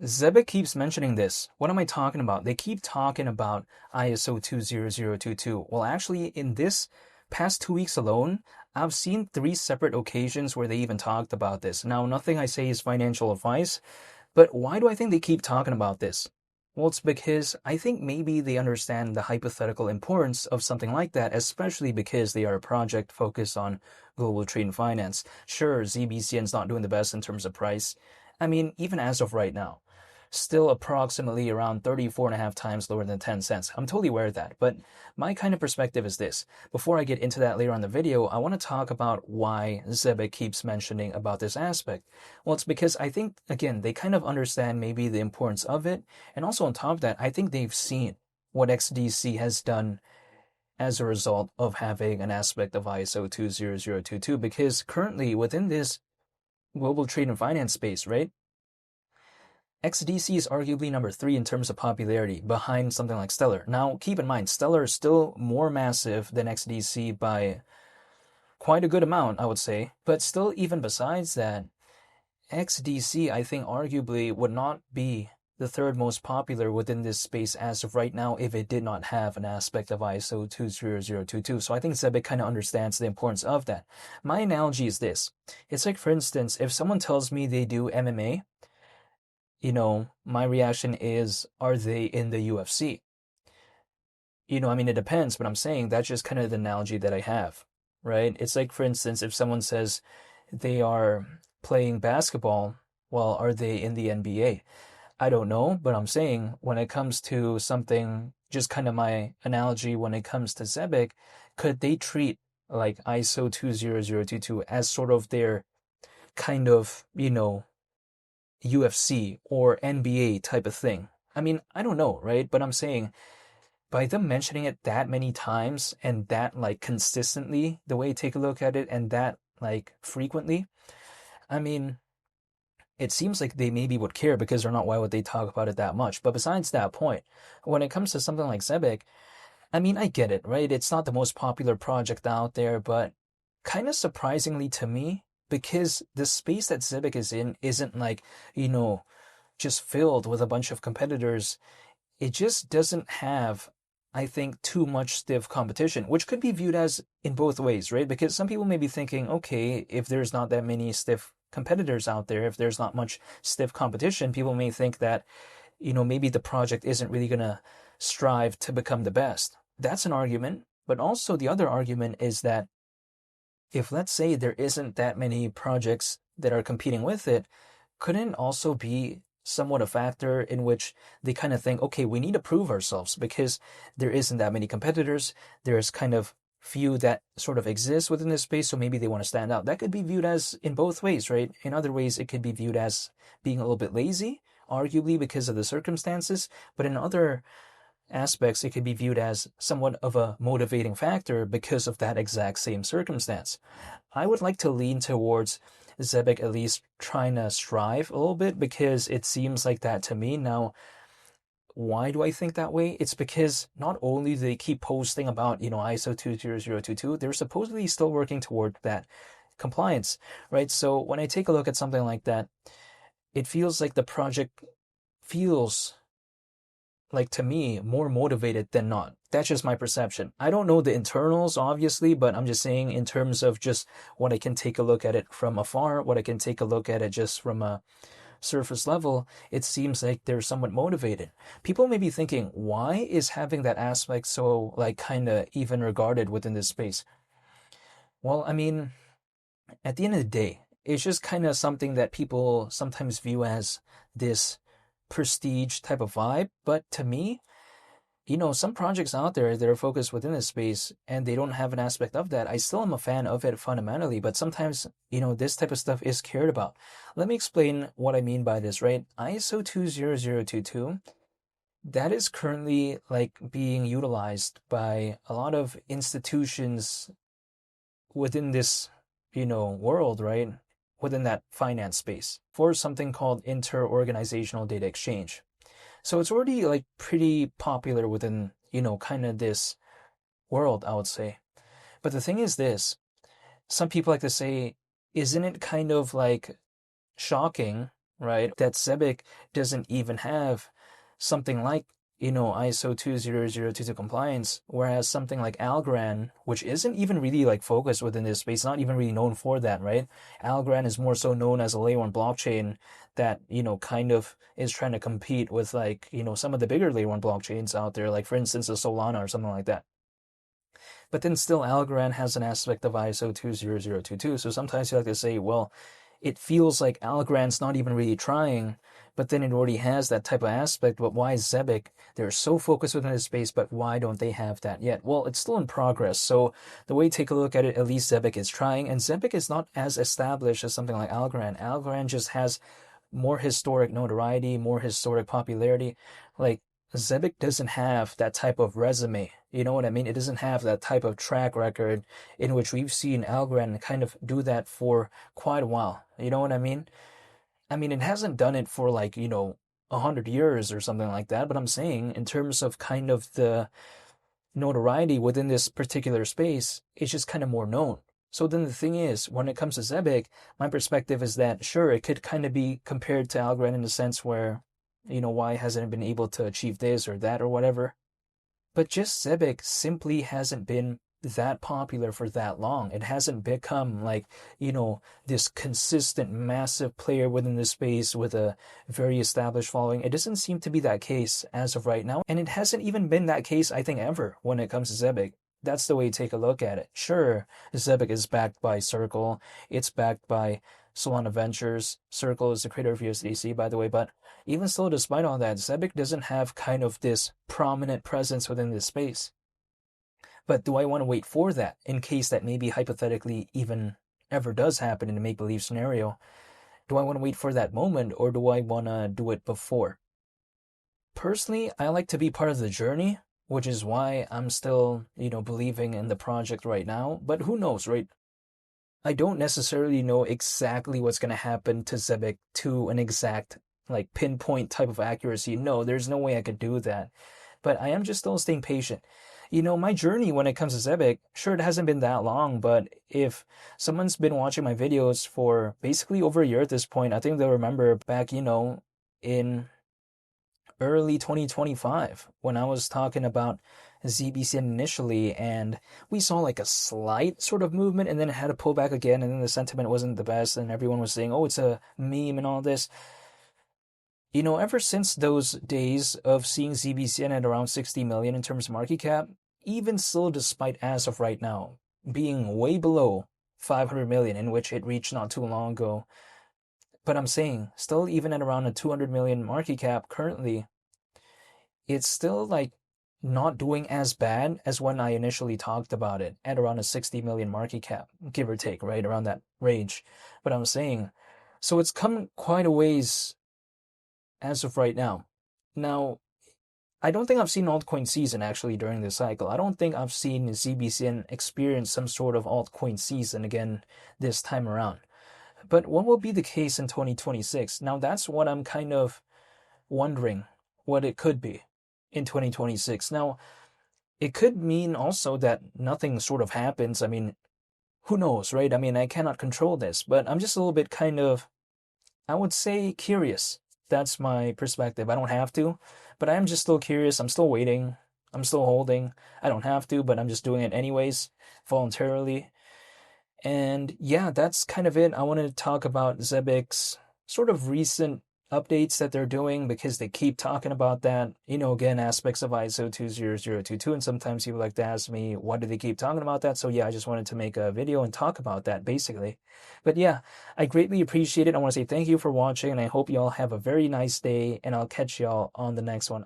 Zebec keeps mentioning this. What am I talking about? They keep talking about ISO 20022. Well, actually, in this past 2 weeks alone, I've seen three separate occasions where they even talked about this. Now, nothing I say is financial advice, but why do I think they keep talking about this? Well, it's because I think maybe they understand the hypothetical importance of something like that, especially because they are a project focused on global trade and finance. Sure, ZBCN's not doing the best in terms of price. I mean, even as of right now, still approximately around 34 and a half times lower than 10 cents. I'm totally aware of that, but my kind of perspective is this. Before I get into that later on in the video, I want to talk about why Zebec keeps mentioning about this aspect. Well, it's because I think, again, they kind of understand maybe the importance of it, and also on top of that, I think they've seen what XDC has done as a result of having an aspect of ISO 20022, because currently within this global trade and finance space, right? XDC is arguably number three in terms of popularity, behind something like Stellar. Now, keep in mind, Stellar is still more massive than XDC by quite a good amount, I would say. But still, even besides that, XDC, I think, arguably would not be the third most popular within this space as of right now if it did not have an aspect of ISO 20022. So I think Zebec kind of understands the importance of that. My analogy is this. It's like, for instance, if someone tells me they do MMA, my reaction is, are they in the UFC? I mean, it depends, but I'm saying that's just kind of the analogy that I have, right? It's like, for instance, if someone says they are playing basketball, well, are they in the NBA? I don't know, but I'm saying when it comes to something, just kind of my analogy when it comes to Zebec, could they treat like ISO 20022 as sort of their kind of, UFC or NBA type of thing? I mean, I don't know, right? But I'm saying by them mentioning it that many times and that like consistently, the way you take a look at it and that like frequently, I mean, it seems like they maybe would care because they're not, why would they talk about it that much? But besides that point, when it comes to something like Zebec, I mean, I get it, right? It's not the most popular project out there, but kind of surprisingly to me, because the space that Zebec is in isn't like, you know, just filled with a bunch of competitors. It just doesn't have, I think, too much stiff competition, which could be viewed as in both ways, right? Because some people may be thinking, okay, if there's not that many stiff competitors out there, if there's not much stiff competition, people may think that, maybe the project isn't really going to strive to become the best. That's an argument. But also the other argument is that if, let's say, there isn't that many projects that are competing with it, couldn't also be somewhat a factor in which they kind of think, okay, we need to prove ourselves because there isn't that many competitors. There's kind of few that sort of exist within this space, so maybe they want to stand out. That could be viewed as in both ways, right? In other ways, it could be viewed as being a little bit lazy, arguably because of the circumstances, but in other aspects, it could be viewed as somewhat of a motivating factor because of that exact same circumstance. I would like to lean towards Zebec at least trying to strive a little bit because it seems like that to me. Now, why do I think that way? It's because not only do they keep posting about, ISO 20022, they're supposedly still working toward that compliance, right? So when I take a look at something like that, it feels like the project feels like, to me, more motivated than not. That's just my perception. I don't know the internals, obviously, but I'm just saying in terms of just what I can take a look at it from afar, what I can take a look at it just from a surface level, it seems like they're somewhat motivated. People may be thinking, why is having that aspect so, like, kind of even regarded within this space? Well, I mean, at the end of the day, it's just kind of something that people sometimes view as this prestige type of vibe. But to me, some projects out there that are focused within this space and they don't have an aspect of that, I still am a fan of it fundamentally, but sometimes, this type of stuff is cared about. Let me explain what I mean by this, right? ISO 20022, that is currently like being utilized by a lot of institutions within this, world, right? Within that finance space for something called inter-organizational data exchange. So it's already like pretty popular within, kind of this world, I would say. But the thing is this, some people like to say, isn't it kind of like shocking right? That Zebec doesn't even have something like, ISO 20022 compliance, whereas something like Algorand, which isn't even really like focused within this space, not even really known for that, right? Algorand is more so known as a layer one blockchain that, kind of is trying to compete with like, some of the bigger layer one blockchains out there, like for instance, a Solana or something like that. But then still, Algorand has an aspect of ISO 20022. So sometimes you like to say, well, it feels like Algorand's not even really trying, but then it already has that type of aspect. But why is Zebec? They're so focused within the space, but why don't they have that yet? Well, it's still in progress. So the way you take a look at it, at least Zebec is trying, and Zebec is not as established as something like Algorand. Algorand just has more historic notoriety, more historic popularity. Like Zebec doesn't have that type of resume. You know what I mean? It doesn't have that type of track record in which we've seen Algorand kind of do that for quite a while. You know what I mean? I mean, it hasn't done it for like, 100 years or something like that, but I'm saying in terms of kind of the notoriety within this particular space, it's just kind of more known. So then the thing is, when it comes to Zebec, my perspective is that sure, it could kind of be compared to Algorand in the sense where, why hasn't it been able to achieve this or that or whatever? But just Zebec simply hasn't been that popular for that long. It hasn't become like, this consistent, massive player within the space with a very established following. It doesn't seem to be that case as of right now. And it hasn't even been that case, I think, ever when it comes to Zebec. That's the way you take a look at it. Sure, Zebec is backed by Circle. It's backed by Solana Ventures. Circle is the creator of USDC, by the way, but even still, despite all that, Zebec doesn't have kind of this prominent presence within this space. But do I want to wait for that in case that maybe hypothetically even ever does happen in a make-believe scenario? Do I want to wait for that moment or do I want to do it before? Personally, I like to be part of the journey, which is why I'm still, believing in the project right now. But who knows, right? I don't necessarily know exactly what's going to happen to Zebec to an exact, like, pinpoint type of accuracy. No, there's no way I could do that. But I am just still staying patient. My journey when it comes to Zebec, sure, it hasn't been that long, but if someone's been watching my videos for basically over a year at this point, I think they'll remember back, in early 2025 when I was talking about ZBCN initially, and we saw like a slight sort of movement, and then it had to pull back again, and then the sentiment wasn't the best, and everyone was saying, oh, it's a meme and all this. Ever since those days of seeing ZBCN at around 60 million in terms of market cap, even still, despite as of right now being way below 500 million, in which it reached not too long ago, but I'm saying still even at around a 200 million market cap currently, it's still like not doing as bad as when I initially talked about it at around a 60 million market cap, give or take, right around that range. But I'm saying, so it's come quite a ways as of right now. Now, I don't think I've seen altcoin season actually during this cycle. I don't think I've seen ZBCN experience some sort of altcoin season again this time around. But what will be the case in 2026? Now, that's what I'm kind of wondering what it could be in 2026. Now, it could mean also that nothing sort of happens. I mean, who knows, right? I mean, I cannot control this, but I'm just a little bit kind of, I would say, curious. That's my perspective. I don't have to, but I am just still curious. I'm still waiting. I'm still holding. I don't have to, but I'm just doing it anyways, voluntarily. And yeah, that's kind of it. I wanted to talk about Zebec's sort of recent updates that they're doing because they keep talking about that. Again, aspects of ISO 20022, and sometimes people like to ask me, why do they keep talking about that? So yeah, I just wanted to make a video and talk about that basically. But yeah, I greatly appreciate it. I want to say thank you for watching, and I hope you all have a very nice day, and I'll catch y'all on the next one.